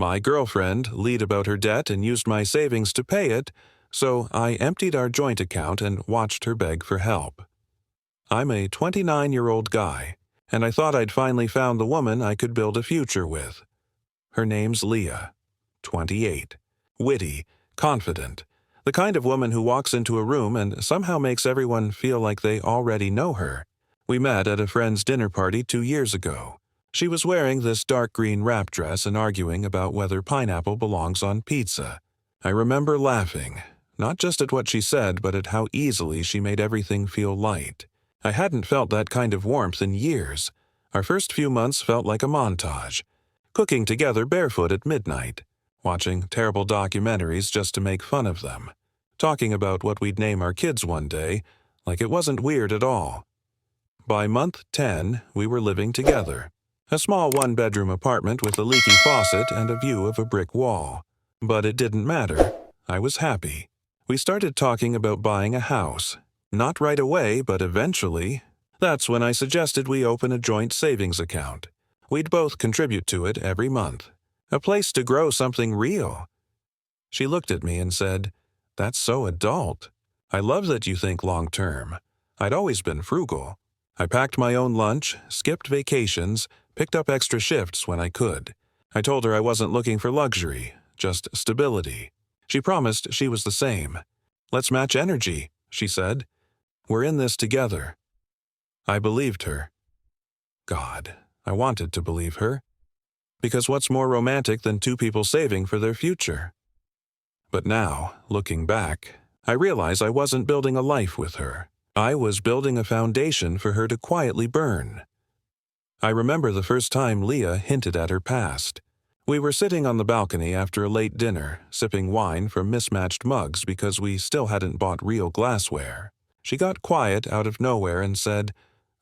My girlfriend lied about her debt and used my savings to pay it, so I emptied our joint account and watched her beg for help. I'm a 29-year-old guy, and I thought I'd finally found the woman I could build a future with. Her name's Leah, 28, witty, confident, the kind of woman who walks into a room and somehow makes everyone feel like they already know her. We met at a friend's dinner party 2 years ago. She was wearing this dark green wrap dress and arguing about whether pineapple belongs on pizza. I remember laughing, not just at what she said, but at how easily she made everything feel light. I hadn't felt that kind of warmth in years. Our first few months felt like a montage. Cooking together barefoot at midnight, watching terrible documentaries just to make fun of them, talking about what we'd name our kids one day, like it wasn't weird at all. By month 10, we were living together. A small one-bedroom apartment with a leaky faucet and a view of a brick wall. But it didn't matter. I was happy. We started talking about buying a house. Not right away, but eventually. That's when I suggested we open a joint savings account. We'd both contribute to it every month. A place to grow something real. She looked at me and said, "That's so adult. I love that you think long-term. I'd always been frugal. I packed my own lunch, skipped vacations, picked up extra shifts when I could. I told her I wasn't looking for luxury, just stability. She promised she was the same. Let's match energy, she said. We're in this together." I believed her. God, I wanted to believe her. Because what's more romantic than two people saving for their future? But now, looking back, I realize I wasn't building a life with her. I was building a foundation for her to quietly burn. I remember the first time Leah hinted at her past. We were sitting on the balcony after a late dinner, sipping wine from mismatched mugs because we still hadn't bought real glassware. She got quiet out of nowhere and said,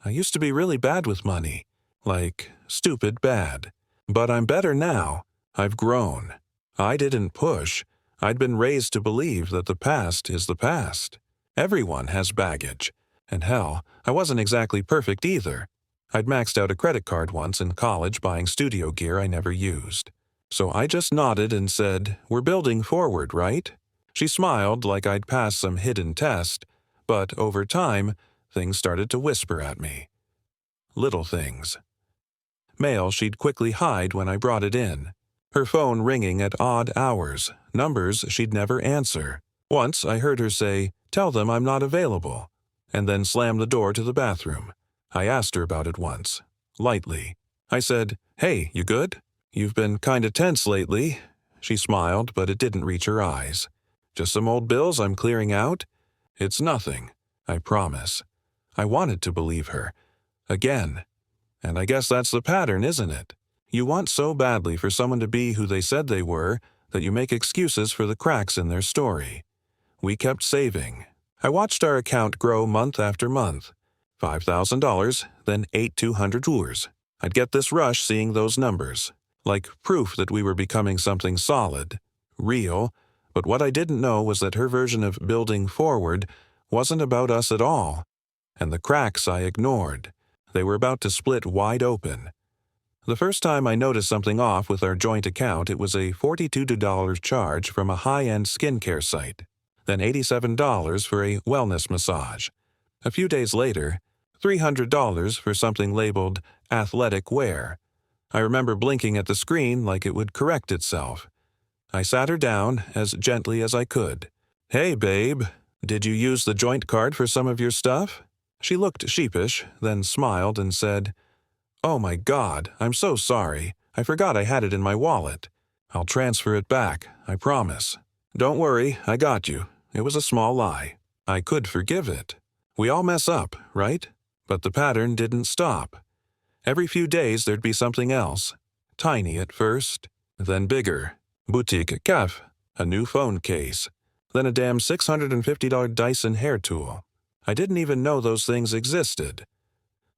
"I used to be really bad with money. Like, stupid bad. But I'm better now. I've grown. I didn't push. I'd been raised to believe that the past is the past. Everyone has baggage. And hell, I wasn't exactly perfect either. I'd maxed out a credit card once in college buying studio gear I never used. So I just nodded and said, "We're building forward, right?" She smiled like I'd passed some hidden test, but over time, things started to whisper at me. Little things. Mail she'd quickly hide when I brought it in. Her phone ringing at odd hours, numbers she'd never answer. Once I heard her say, "Tell them I'm not available," and then slam the door to the bathroom. I asked her about it once, lightly. I said, "Hey, you good? You've been kinda tense lately." She smiled, but it didn't reach her eyes. "Just some old bills I'm clearing out? It's nothing, I promise." I wanted to believe her. Again. And I guess that's the pattern, isn't it? You want so badly for someone to be who they said they were that you make excuses for the cracks in their story. We kept saving. I watched our account grow month after month. $5,000, then 8,200 tours. I'd get this rush seeing those numbers, like proof that we were becoming something solid, real, but what I didn't know was that her version of building forward wasn't about us at all. And the cracks I ignored. They were about to split wide open. The first time I noticed something off with our joint account, it was a $42 charge from a high-end skincare site, then $87 for a wellness massage. A few days later, $300 for something labeled athletic wear. I remember blinking at the screen like it would correct itself. I sat her down as gently as I could. "Hey, babe, did you use the joint card for some of your stuff?" She looked sheepish, then smiled and said, "Oh my God, I'm so sorry. I forgot I had it in my wallet. I'll transfer it back, I promise." "Don't worry, I got you. It was a small lie. I could forgive it. We all mess up, right? But the pattern didn't stop. Every few days there'd be something else. Tiny at first, then bigger. Boutique caf, a new phone case, then a damn $650 Dyson hair tool. I didn't even know those things existed.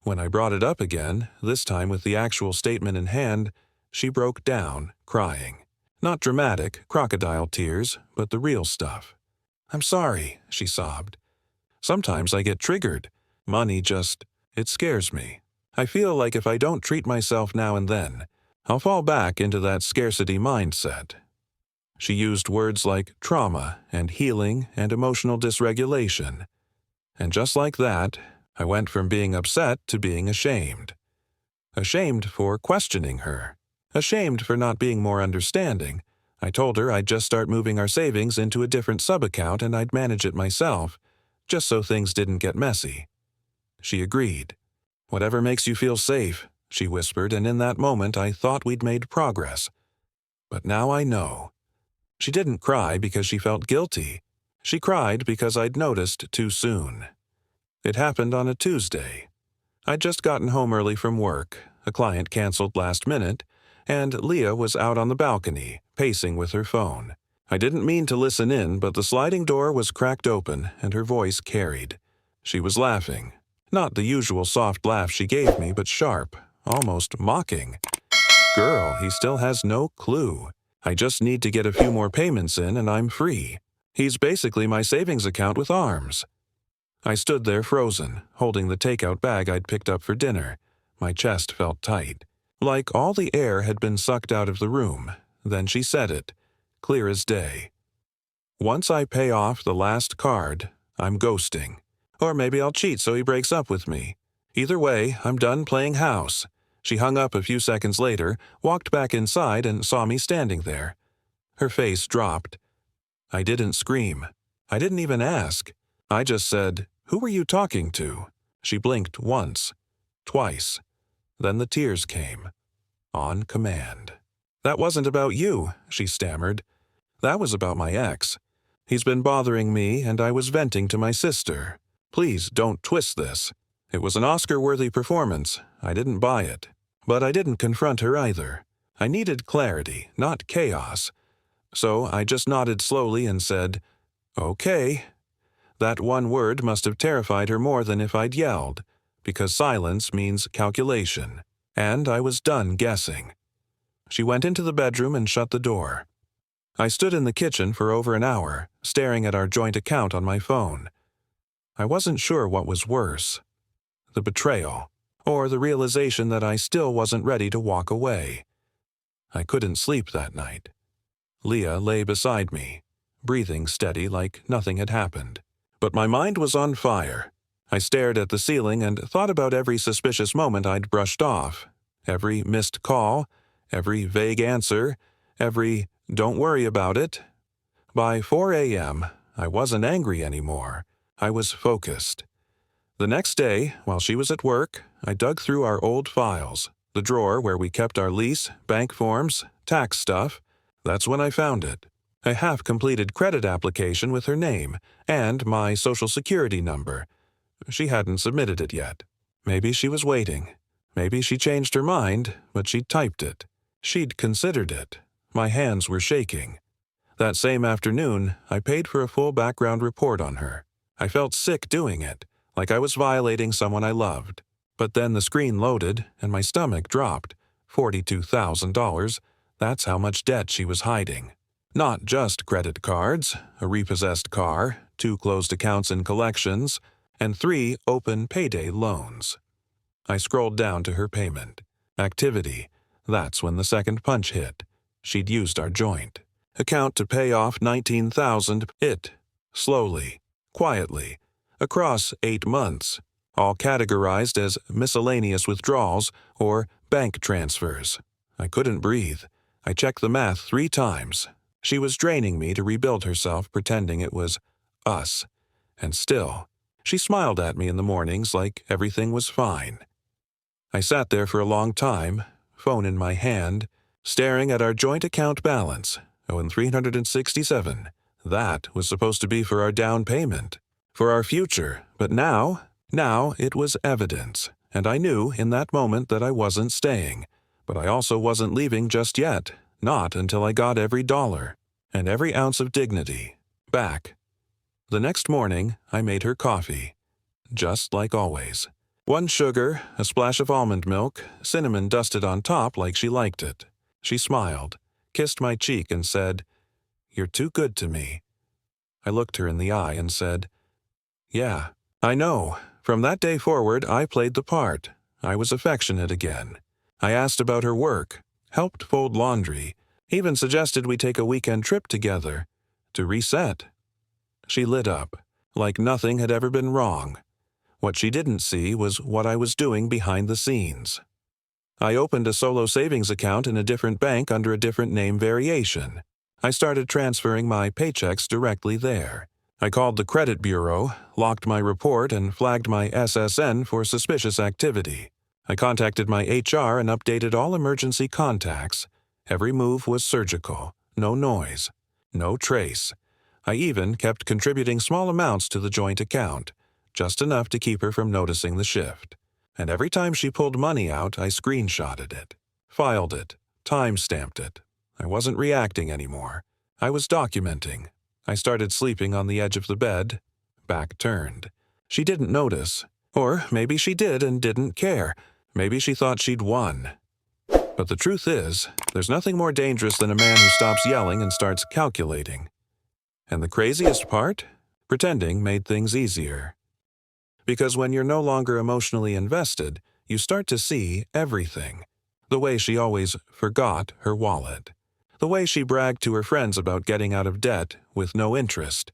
When I brought it up again, this time with the actual statement in hand, she broke down, crying. Not dramatic, crocodile tears, but the real stuff. "I'm sorry," she sobbed. "Sometimes I get triggered. Money just, it scares me. I feel like if I don't treat myself now and then, I'll fall back into that scarcity mindset. She used words like trauma and healing and emotional dysregulation. And just like that, I went from being upset to being ashamed. Ashamed for questioning her. Ashamed for not being more understanding. I told her I'd just start moving our savings into a different sub-account and I'd manage it myself, just so things didn't get messy. She agreed. "Whatever makes you feel safe," she whispered, and in that moment I thought we'd made progress. But now I know. She didn't cry because she felt guilty. She cried because I'd noticed too soon. It happened on a Tuesday. I'd just gotten home early from work, a client canceled last minute, and Leah was out on the balcony, pacing with her phone. I didn't mean to listen in, but the sliding door was cracked open and her voice carried. She was laughing. Not the usual soft laugh she gave me, but sharp, almost mocking. "Girl, he still has no clue. I just need to get a few more payments in and I'm free. He's basically my savings account with arms." I stood there frozen, holding the takeout bag I'd picked up for dinner. My chest felt tight, like all the air had been sucked out of the room. Then she said it, clear as day. "Once I pay off the last card, I'm ghosting. Or maybe I'll cheat so he breaks up with me. Either way, I'm done playing house." She hung up a few seconds later, walked back inside and saw me standing there. Her face dropped. I didn't scream. I didn't even ask. I just said, "Who were you talking to?" She blinked once, twice. Then the tears came. On command. "That wasn't about you," she stammered. "That was about my ex. He's been bothering me and I was venting to my sister. Please don't twist this. It was an Oscar-worthy performance. I didn't buy it. But I didn't confront her either. I needed clarity, not chaos. So I just nodded slowly and said, "Okay." That one word must have terrified her more than if I'd yelled, because silence means calculation, and I was done guessing. She went into the bedroom and shut the door. I stood in the kitchen for over an hour, staring at our joint account on my phone. I wasn't sure what was worse, the betrayal, or the realization that I still wasn't ready to walk away. I couldn't sleep that night. Leah lay beside me, breathing steady like nothing had happened. But my mind was on fire. I stared at the ceiling and thought about every suspicious moment I'd brushed off, every missed call, every vague answer, every "don't worry about it." By 4 a.m., I wasn't angry anymore. I was focused. The next day, while she was at work, I dug through our old files, the drawer where we kept our lease, bank forms, tax stuff. That's when I found it. A half-completed credit application with her name and my Social Security number. She hadn't submitted it yet. Maybe she was waiting. Maybe she changed her mind, but she'd typed it. She'd considered it. My hands were shaking. That same afternoon, I paid for a full background report on her. I felt sick doing it, like I was violating someone I loved. But then the screen loaded, and my stomach dropped. $42,000. That's how much debt she was hiding. Not just credit cards, a repossessed car, 2 closed accounts in collections, and 3 open payday loans. I scrolled down to her payment. Activity. That's when the second punch hit. She'd used our joint. Account to pay off $19,000. Slowly, quietly, across 8 months, all categorized as miscellaneous withdrawals or bank transfers. I couldn't breathe. I checked the math 3 times. She was draining me to rebuild herself, pretending it was us. And still, she smiled at me in the mornings like everything was fine. I sat there for a long time, phone in my hand, staring at our joint account balance. And $367. That was supposed to be for our down payment, for our future. But now it was evidence. And I knew in that moment that I wasn't staying. But I also wasn't leaving just yet. Not until I got every dollar and every ounce of dignity back. The next morning, I made her coffee. Just like always. 1 sugar, a splash of almond milk, cinnamon dusted on top like she liked it. She smiled, kissed my cheek and said, "You're too good to me." I looked her in the eye and said, "Yeah, I know. From that day forward, I played the part. I was affectionate again. I asked about her work. helped fold laundry, even suggested we take a weekend trip together to reset. She lit up, like nothing had ever been wrong. What she didn't see was what I was doing behind the scenes. I opened a solo savings account in a different bank under a different name variation. I started transferring my paychecks directly there. I called the credit bureau, locked my report, and flagged my SSN for suspicious activity. I contacted my HR and updated all emergency contacts. Every move was surgical, no noise, no trace. I even kept contributing small amounts to the joint account, just enough to keep her from noticing the shift. And every time she pulled money out, I screenshotted it, filed it, time-stamped it. I wasn't reacting anymore. I was documenting. I started sleeping on the edge of the bed, back turned. She didn't notice. Or maybe she did and didn't care. Maybe she thought she'd won. But the truth is, there's nothing more dangerous than a man who stops yelling and starts calculating. And the craziest part? Pretending made things easier. Because when you're no longer emotionally invested, you start to see everything. The way she always forgot her wallet. The way she bragged to her friends about getting out of debt with no interest.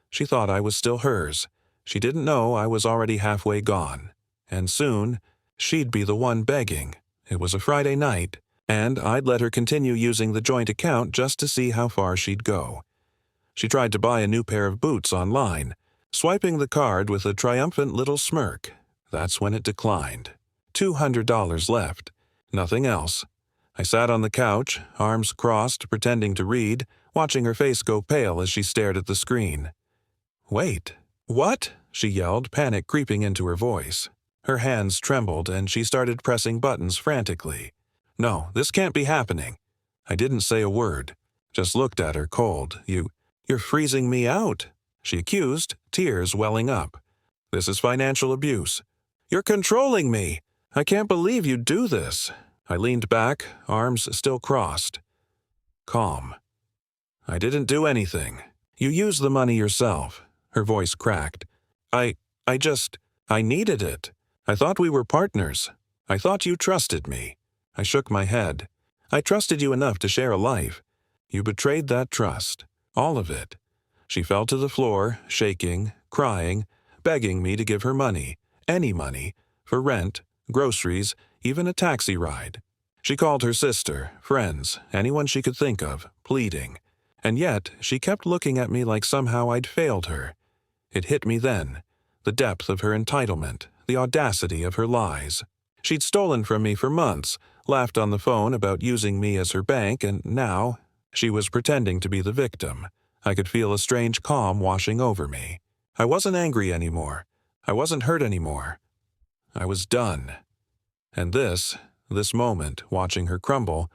She thought I was still hers. She didn't know I was already halfway gone. And soon, she'd be the one begging. It was a Friday night, and I'd let her continue using the joint account just to see how far she'd go. She tried to buy a new pair of boots online, swiping the card with a triumphant little smirk. That's when it declined. $200 left. Nothing else. I sat on the couch, arms crossed, pretending to read, watching her face go pale as she stared at the screen. "Wait, what?" she yelled, panic creeping into her voice. Her hands trembled, and she started pressing buttons frantically. "No, this can't be happening." I didn't say a word, just looked at her cold. You're freezing me out," she accused, tears welling up. "This is financial abuse. You're controlling me. I can't believe you'd do this." I leaned back, arms still crossed. Calm. "I didn't do anything. You used the money yourself." Her voice cracked. I needed it. I thought we were partners. I thought you trusted me." I shook my head. "I trusted you enough to share a life. You betrayed that trust. All of it." She fell to the floor, shaking, crying, begging me to give her money, any money, for rent, groceries, even a taxi ride. She called her sister, friends, anyone she could think of, pleading. And yet, she kept looking at me like somehow I'd failed her. It hit me then, the depth of her entitlement, the audacity of her lies. She'd stolen from me for months, laughed on the phone about using me as her bank, and now she was pretending to be the victim. I could feel a strange calm washing over me. I wasn't angry anymore. I wasn't hurt anymore. I was done. And this moment, watching her crumble,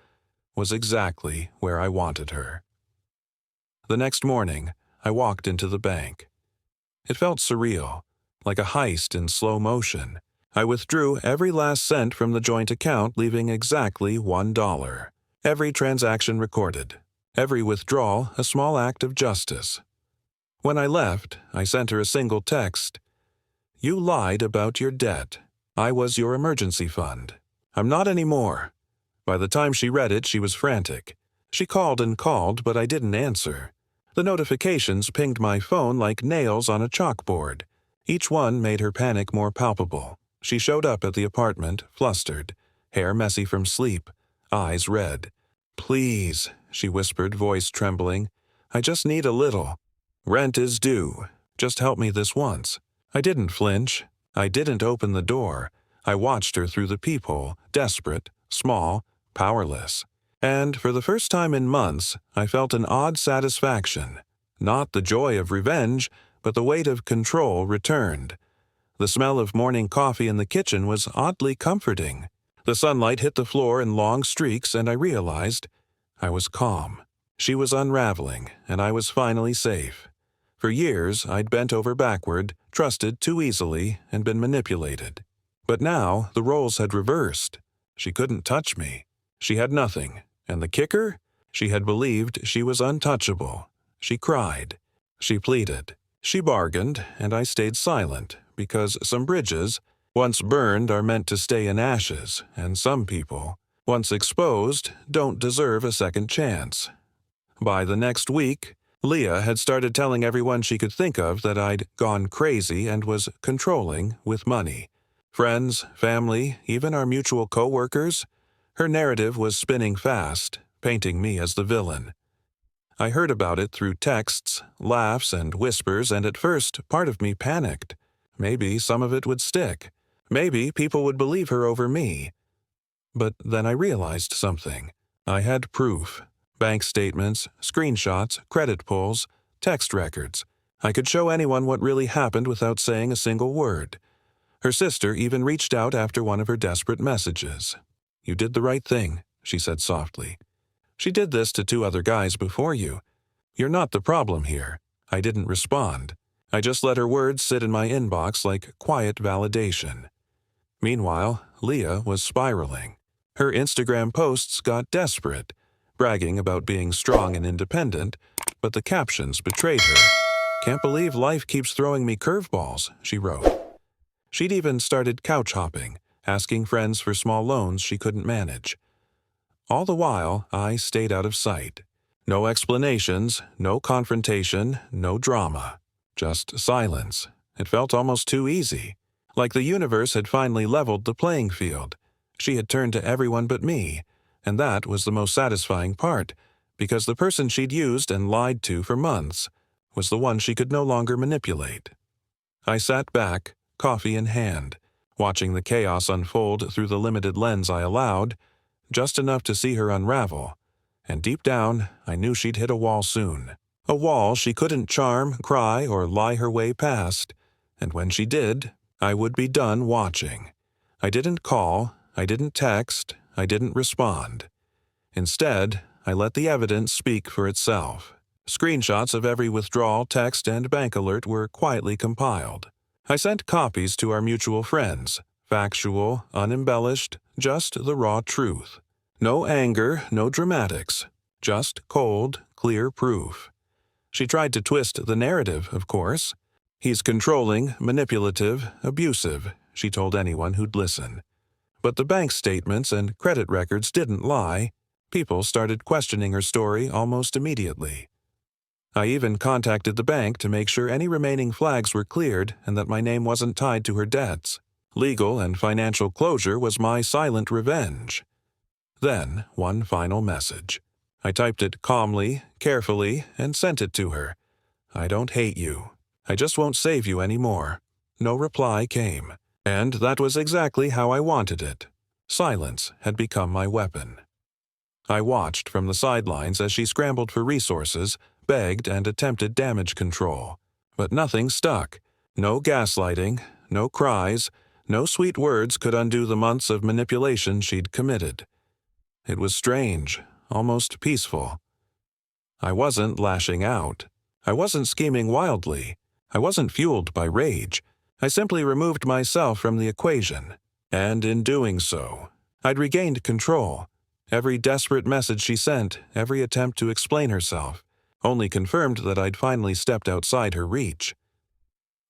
was exactly where I wanted her. The next morning, I walked into the bank. It felt surreal, like a heist in slow motion. I withdrew every last cent from the joint account, leaving exactly $1. Every transaction recorded. Every withdrawal a small act of justice. When I left, I sent her a single text. "You lied about your debt. I was your emergency fund. I'm not anymore." By the time she read it, she was frantic. She called and called, but I didn't answer. The notifications pinged my phone like nails on a chalkboard. Each one made her panic more palpable. She showed up at the apartment, flustered, hair messy from sleep, eyes red. "Please," she whispered, voice trembling. "I just need a little. Rent is due. Just help me this once." I didn't flinch. I didn't open the door. I watched her through the peephole, desperate, small, powerless. And for the first time in months, I felt an odd satisfaction. Not the joy of revenge, but the weight of control returned. The smell of morning coffee in the kitchen was oddly comforting. The sunlight hit the floor in long streaks, and I realized I was calm. She was unraveling, and I was finally safe. For years, I'd bent over backward, trusted too easily, and been manipulated. But now, the roles had reversed. She couldn't touch me. She had nothing. And the kicker? She had believed she was untouchable. She cried. She pleaded. She bargained, and I stayed silent, because some bridges, once burned, are meant to stay in ashes, and some people, once exposed, don't deserve a second chance. By the next week, Leah had started telling everyone she could think of that I'd gone crazy and was controlling with money. Friends, family, even our mutual co-workers. Her narrative was spinning fast, painting me as the villain. I heard about it through texts, laughs, and whispers, and at first, part of me panicked. Maybe some of it would stick. Maybe people would believe her over me. But then I realized something. I had proof. Bank statements, screenshots, credit pulls, text records. I could show anyone what really happened without saying a single word. Her sister even reached out after one of her desperate messages. "You did the right thing," she said softly. "She did this to 2 other guys before you. You're not the problem here." I didn't respond. I just let her words sit in my inbox like quiet validation. Meanwhile, Leah was spiraling. Her Instagram posts got desperate, bragging about being strong and independent, but the captions betrayed her. "Can't believe life keeps throwing me curveballs," she wrote. She'd even started couch hopping, asking friends for small loans she couldn't manage. All the while, I stayed out of sight. No explanations, no confrontation, no drama. Just silence. It felt almost too easy. Like the universe had finally leveled the playing field. She had turned to everyone but me, and that was the most satisfying part, because the person she'd used and lied to for months was the one she could no longer manipulate. I sat back, coffee in hand, watching the chaos unfold through the limited lens I allowed, just enough to see her unravel, and deep down, I knew she'd hit a wall soon. A wall she couldn't charm, cry, or lie her way past, and when she did, I would be done watching. I didn't call, I didn't text, I didn't respond. Instead, I let the evidence speak for itself. Screenshots of every withdrawal, text, and bank alert were quietly compiled. I sent copies to our mutual friends, factual, unembellished, just the raw truth. No anger, no dramatics, just cold, clear proof. She tried to twist the narrative, of course. "He's controlling, manipulative, abusive," she told anyone who'd listen. But the bank statements and credit records didn't lie. People started questioning her story almost immediately. I even contacted the bank to make sure any remaining flags were cleared and that my name wasn't tied to her debts. Legal and financial closure was my silent revenge. Then, one final message. I typed it calmly, carefully, and sent it to her. "I don't hate you. I just won't save you anymore." No reply came. And that was exactly how I wanted it. Silence had become my weapon. I watched from the sidelines as she scrambled for resources, begged, and attempted damage control. But nothing stuck. No gaslighting, no cries, no sweet words could undo the months of manipulation she'd committed. It was strange, almost peaceful. I wasn't lashing out. I wasn't scheming wildly. I wasn't fueled by rage. I simply removed myself from the equation. And in doing so, I'd regained control. Every desperate message she sent, every attempt to explain herself, only confirmed that I'd finally stepped outside her reach.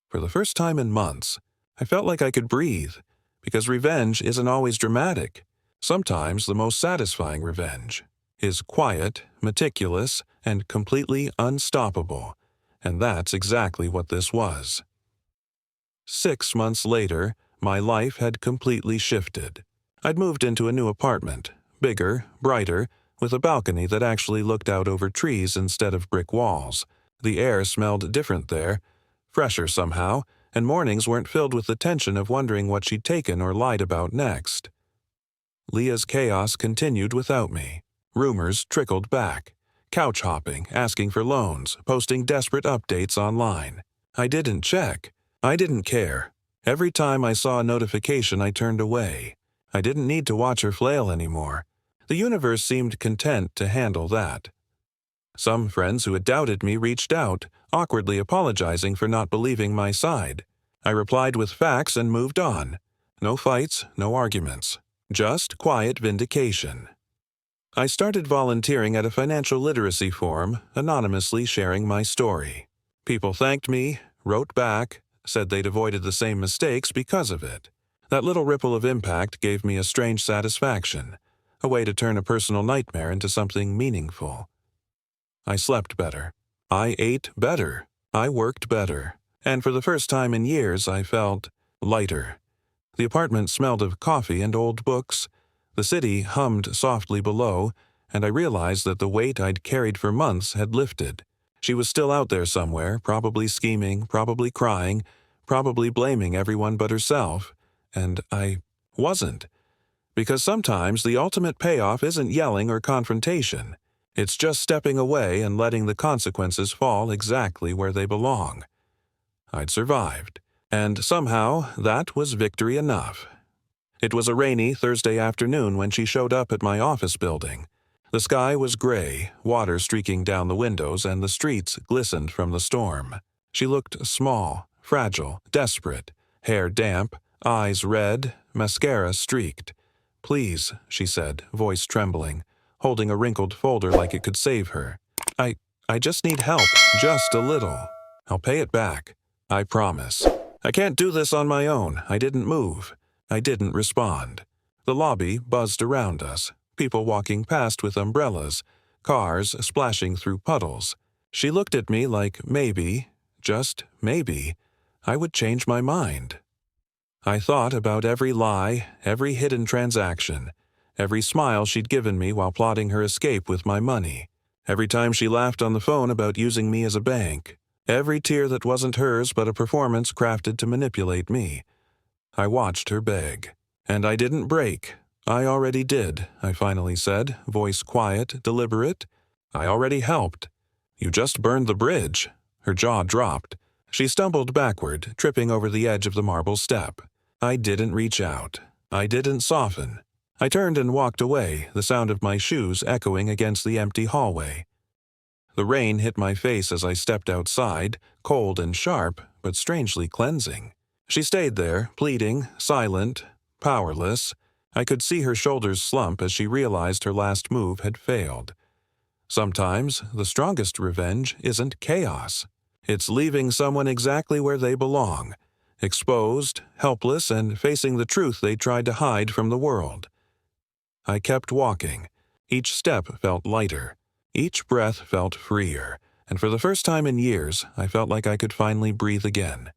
For the first time in months, I felt like I could breathe, because revenge isn't always dramatic. Sometimes the most satisfying revenge is quiet, meticulous, and completely unstoppable, and that's exactly what this was. 6 months later, my life had completely shifted. I'd moved into a new apartment, bigger, brighter, with a balcony that actually looked out over trees instead of brick walls. The air smelled different there, fresher somehow, and mornings weren't filled with the tension of wondering what she'd taken or lied about next. Leah's chaos continued without me. Rumors trickled back. Couch hopping, asking for loans, posting desperate updates online. I didn't check. I didn't care. Every time I saw a notification, I turned away. I didn't need to watch her flail anymore. The universe seemed content to handle that. Some friends who had doubted me reached out, awkwardly apologizing for not believing my side. I replied with facts and moved on. No fights, no arguments. Just quiet vindication. I started volunteering at a financial literacy forum, anonymously sharing my story. People thanked me, wrote back, said they'd avoided the same mistakes because of it. That little ripple of impact gave me a strange satisfaction. a way to turn a personal nightmare into something meaningful. I slept better. I ate better. I worked better. And for the first time in years, I felt lighter. The apartment smelled of coffee and old books. The city hummed softly below, and I realized that the weight I'd carried for months had lifted. She was still out there somewhere, probably scheming, probably crying, probably blaming everyone but herself. And I wasn't. Because sometimes the ultimate payoff isn't yelling or confrontation. It's just stepping away and letting the consequences fall exactly where they belong. I'd survived, and somehow that was victory enough. It was a rainy Thursday afternoon when she showed up at my office building. The sky was gray, water streaking down the windows, and the streets glistened from the storm. She looked small, fragile, desperate, hair damp, eyes red, mascara streaked. "Please," she said, voice trembling, holding a wrinkled folder like it could save her. I just need help, just a little. I'll pay it back. I promise. I can't do this on my own. I didn't move. I didn't respond. The lobby buzzed around us, people walking past with umbrellas, cars splashing through puddles. She looked at me like maybe, just maybe, I would change my mind. I thought about every lie, every hidden transaction, every smile she'd given me while plotting her escape with my money, every time she laughed on the phone about using me as a bank, every tear that wasn't hers but a performance crafted to manipulate me. I watched her beg. And I didn't break. I already did, I finally said, voice quiet, deliberate. I already helped. You just burned the bridge. Her jaw dropped. She stumbled backward, tripping over the edge of the marble step. I didn't reach out. I didn't soften. I turned and walked away, the sound of my shoes echoing against the empty hallway. The rain hit my face as I stepped outside, cold and sharp, but strangely cleansing. She stayed there, pleading, silent, powerless. I could see her shoulders slump as she realized her last move had failed. Sometimes, the strongest revenge isn't chaos. It's leaving someone exactly where they belong, exposed, helpless, and facing the truth they tried to hide from the world. I kept walking. Each step felt lighter. Each breath felt freer, and for the first time in years, I felt like I could finally breathe again.